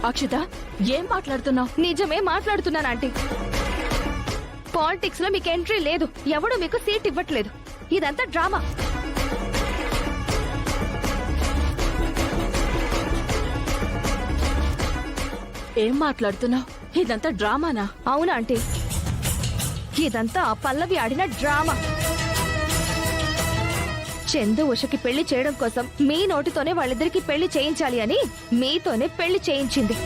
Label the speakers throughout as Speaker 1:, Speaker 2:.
Speaker 1: అక్షిత, ఏం మాట్లాడుతున్నావు?
Speaker 2: నిజమే మాట్లాడుతున్నాను ఆంటీ. పాలిటిక్స్ లో మీకు ఎంట్రీ లేదు, ఎవడు మీకు సీట్ ఇవ్వట్లేదు. ఇదంతా డ్రామా.
Speaker 1: ఏం మాట్లాడుతున్నావు? ఇదంతా డ్రామానా?
Speaker 2: అవునా ఆంటీ, ఇదంతా ఆ పల్లవి ఆడిన డ్రామా. చందు ఉషకి పెళ్లి చేయడం కోసం మీ నోటితోనే వాళ్ళిద్దరికి పెళ్లి చేయించాలి అని మీతోనే పెళ్లి చేయించింది.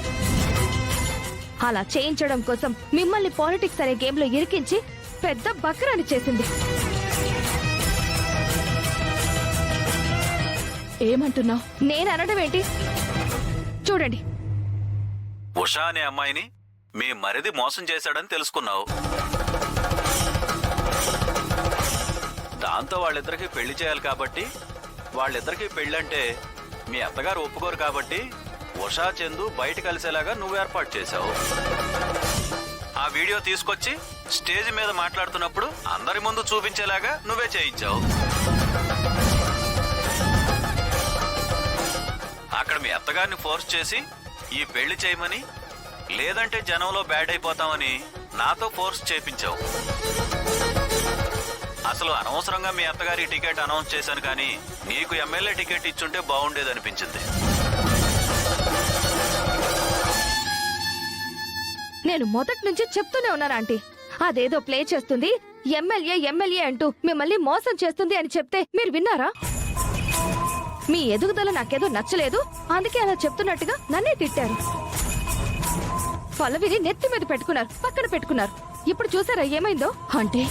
Speaker 2: అలా చేయించడం కోసం మిమ్మల్ని పాలిటిక్స్ అనే గేమ్ లో ఇరికించి పెద్ద బకరాని చేసింది.
Speaker 1: ఏమంటున్నావు?
Speaker 2: నేను అనడం ఏంటి? చూడండి,
Speaker 3: ఉషా అనే అమ్మాయిని మీ మరిది మోసం చేశాడని తెలుసుకున్నావు. దాంతో వాళ్ళిద్దరికి పెళ్లి చేయాలి కాబట్టి, వాళ్ళిద్దరికి పెళ్ళంటే మీ అత్తగారు ఒప్పుకోరు కాబట్టి ఉషా చందు బయట కలిసేలాగా నువ్వు ఏర్పాటు చేశావు. ఆ వీడియో తీసుకొచ్చి స్టేజ్ మీద మాట్లాడుతున్నప్పుడు అందరి ముందు చూపించేలాగా నువ్వే చేయించావు. అక్కడ మీ అత్తగారిని ఫోర్స్ చేసి ఈ పెళ్లి చేయమని, లేదంటే జనంలో బ్యాడ్ అయిపోతామని నాతో ఫోర్స్ చేయించావు. అసలు అనవసరంగా మీ అత్తగారి టికెట్ అనౌన్స్ చేశాను, కానీ నీకు ఎమ్మెల్యే టికెట్ ఇచ్చుంటే బాగుండేదనిపించింది.
Speaker 2: నేను మొదటి నుంచి చెప్తూనే ఉన్నాను ఆంటీ, అదేదో ప్లే చేస్తుంది, ఎమ్మెల్యే ఎమ్మెల్యే అంటూ మిమ్మల్ని మోసం చేస్తుంది అని చెప్తే మీరు విన్నారా? మీ ఎదుగుదల నాకేదో నచ్చలేదు, అందుకే అలా చెప్తున్నట్టుగా నన్నే తిట్టారు. పల్లవిని నెత్తి మీద పెట్టుకున్నారు, పక్కన పెట్టుకున్నారు. ఇప్పుడు చూసారా ఏమైందో?
Speaker 1: అంటే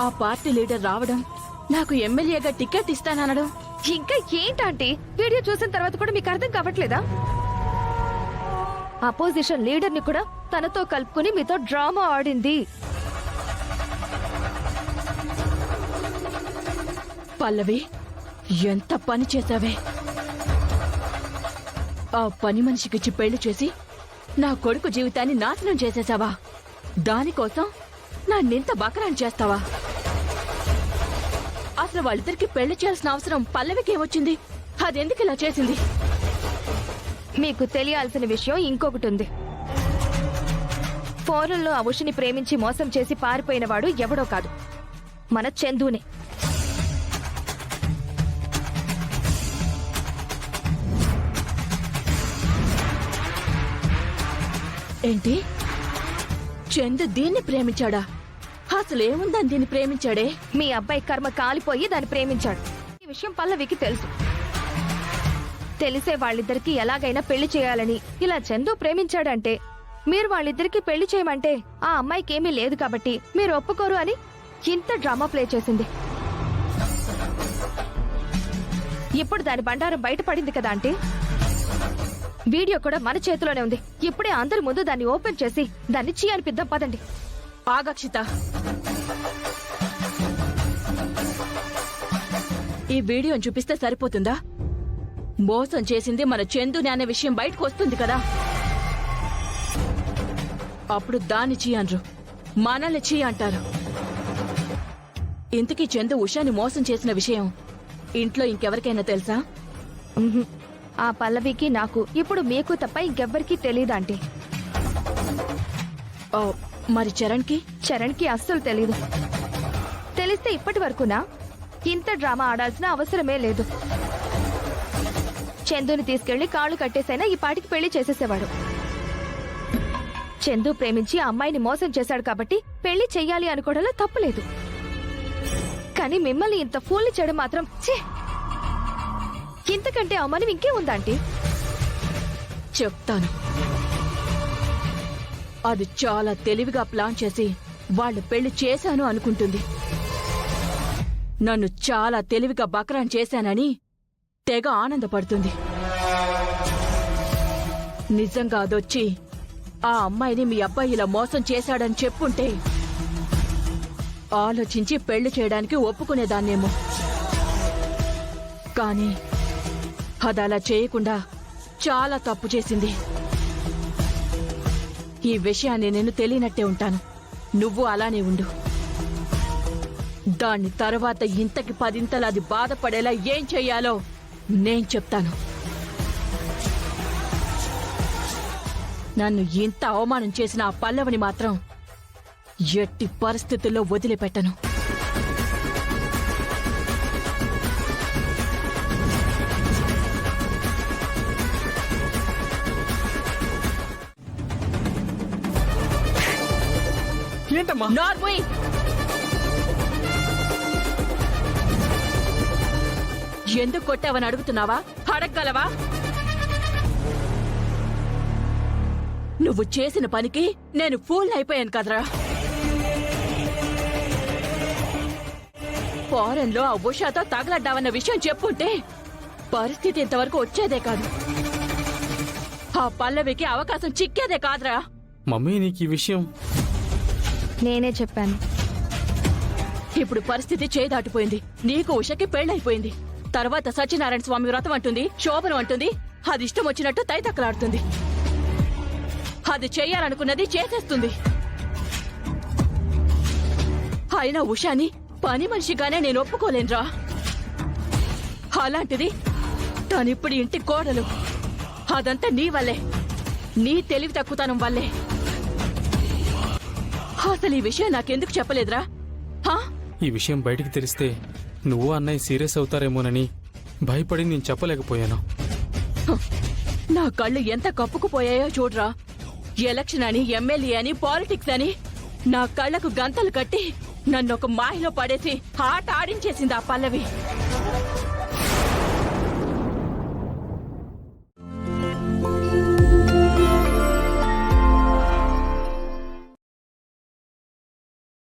Speaker 1: ఆ పార్టీ లీడర్ రావడం, నాకు ఎమ్మెల్యేగా టికెట్ ఇస్తాననడం,
Speaker 2: ఇంకా ఏంటంటే వీడియో చూసిన తర్వాత కూడా మీకు అర్థం కావట్లేదా? అపోజిషన్ లీడర్ ని కూడా తనతో కలుపుకుని మీతో డ్రామా ఆడింది.
Speaker 1: పల్లవి, ఎంత పని చేశావే! ఆ పని మనిషికిచ్చి పెళ్లి చేసి నా కొడుకు జీవితాన్ని నాశనం చేసేసావా? దానికోసం నన్నెంత బకరాన్ని చేస్తావా? అసలు వాళ్ళిద్దరికి పెళ్లి చేయాల్సిన అవసరం పల్లవికి ఏమొచ్చింది? అదెందుకు ఇలా చేసింది?
Speaker 2: మీకు తెలియాల్సిన విషయం ఇంకొకటి ఉంది. ఫోరంలో ఆ ఉషిని ప్రేమించి మోసం చేసి పారిపోయినవాడు ఎవడో కాదు, మన చందునే.
Speaker 1: ఏంటి? చందు దీన్ని ప్రేమించాడా? అసలు ఏముందని దీన్ని ప్రేమించాడే?
Speaker 2: మీ అబ్బాయి కర్మ కాలిపోయి దాన్ని ప్రేమించాడు. ఈ విషయం పల్లవికి తెలుసు. తెలిసే వాళ్ళిద్దరికి ఎలాగైనా పెళ్లి చేయాలని ఇలా చందు ప్రేమించాడంటే, మీరు వాళ్ళిద్దరికి పెళ్లి చేయమంటే ఆ అమ్మాయికి ఏమీ లేదు కాబట్టి మీరు ఒప్పుకోరు అని ఇంత డ్రామా ప్లే చేసింది. ఇప్పుడు దాని బండారం బయటపడింది కదా అంటే, వీడియో కూడా మన చేతిలోనే ఉంది. ఇప్పుడే అందరి ముందు దాన్ని ఓపెన్ చేసి దాన్ని చీ అనిపిద్దాం పదండి.
Speaker 1: ఆగక్షిత, ఈ వీడియోని చూపిస్తే సరిపోతుందా? మోసం చేసింది మన చందుని అనే విషయం బయటకు వస్తుంది కదా, అప్పుడు దాన్ని చీ అనరు, మనల్ని చీ అంటారు. ఇంతకీ చందు ఉషాని మోసం చేసిన విషయం ఇంట్లో ఇంకెవరికైనా తెలుసా?
Speaker 2: ఉహుం. ఆ పల్లవికి నాకు ఇప్పుడు మీకు తప్ప ఇంకెవ్వరికీ తెలీదు ఆంటీ.
Speaker 1: మరి చరణ్కి?
Speaker 2: చరణ్కి అస్సలు తెలీదు. తెలిస్తే ఇప్పటి వరకునా ఇంత డ్రామా ఆడాల్సిన అవసరమే లేదు. చందుని తీసుకెళ్లి కాళ్ళు కట్టేసైనా ఈ పాటికి పెళ్లి చేసేసేవాడు. చందు ప్రేమించి ఆ అమ్మాయిని మోసం చేశాడు కాబట్టి పెళ్లి చెయ్యాలి అనుకోవడంలో తప్పులేదు. కానీ మిమ్మల్ని ఇంత ఫూల్ని చేయడం మాత్రం ఛీ! ఇంతకంటే అవమానం ఇంకే ఉందాంటీ?
Speaker 1: చెప్తాను. అది చాలా తెలివిగా ప్లాన్ చేసి వాళ్ళు పెళ్లి చేశాను అనుకుంటుంది. నన్ను చాలా తెలివిగా బకరాన్ చేశానని తెగ ఆనందపడుతుంది. నిజంగా అదొచ్చి ఆ అమ్మాయిని మీ అబ్బాయి ఇలా మోసం చేశాడని చెప్పుంటే ఆలోచించి పెళ్లి చేయడానికి ఒప్పుకునేదాన్నేమో. కానీ అదలా చేయకుండా చాలా తప్పు చేసింది. ఈ విషయాన్ని నేను తెలియనట్టే ఉంటాను, నువ్వు అలానే ఉండు. దాన్ని తర్వాత ఇంతకి 10 అది బాధపడేలా ఏం చెయ్యాలో నేను చెప్తాను. నన్ను ఇంత అవమానం చేసిన ఆ పల్లవిని మాత్రం ఎట్టి పరిస్థితుల్లో వదిలిపెట్టను.
Speaker 4: ఏంటమ్మా?
Speaker 1: నార్మల్ ఎందుకు కొట్టావని అడుగుతున్నావా? అడగగలవా? నువ్వు చేసిన పనికి నేను ఫూల్ అయిపోయాను కదరా. ఫారెన్ లో ఆ ఉషాతో తగలడ్డావన్న విషయం చెప్పుంటే పరిస్థితి ఇంతవరకు వచ్చేదే కాదు. ఆ పల్లవికి అవకాశం చిక్కేదే కాదురా.
Speaker 4: మమ్మీ నీకు ఈ విషయం
Speaker 2: నేనే చెప్పాను.
Speaker 1: ఇప్పుడు పరిస్థితి చేదాటిపోయింది. నీకు ఉషకి పెళ్ళైపోయింది. తర్వాత సత్యనారాయణ స్వామి వ్రతం అంటుంది, శోభనం అంటుంది. అది ఇష్టం వచ్చినట్టు తైతక్కలాడుతుంది. అది చెయ్యాలనుకున్నది చేసేస్తుంది. అయినా ఉషాని పని మనిషిగానే నేను ఒప్పుకోలేనురా. అలాంటిది తనిప్పుడు ఇంటి కోడలు. అదంతా నీ వల్లే, నీ తెలివి తక్కువతనం వల్లే. అసలు ఈ విషయం నాకెందుకు చెప్పలేదురా? హా?
Speaker 4: ఈ విషయం బయటికి తెలిస్తే నువ్వు అన్నయ్య సీరియస్ అవుతారేమోనని భయపడి నేను చెప్పలేకపోయాను.
Speaker 1: నా కళ్ళు ఎంత కప్పుకుపోయాయో చూడరా. ఎలక్షన్ అని, ఎమ్మెల్యే అని, పాలిటిక్స్ అని నా కళ్ళకు గంతలు కట్టి నన్ను ఒక మాయలో పడేసి ఆట ఆడించేసింది ఆ పల్లవి.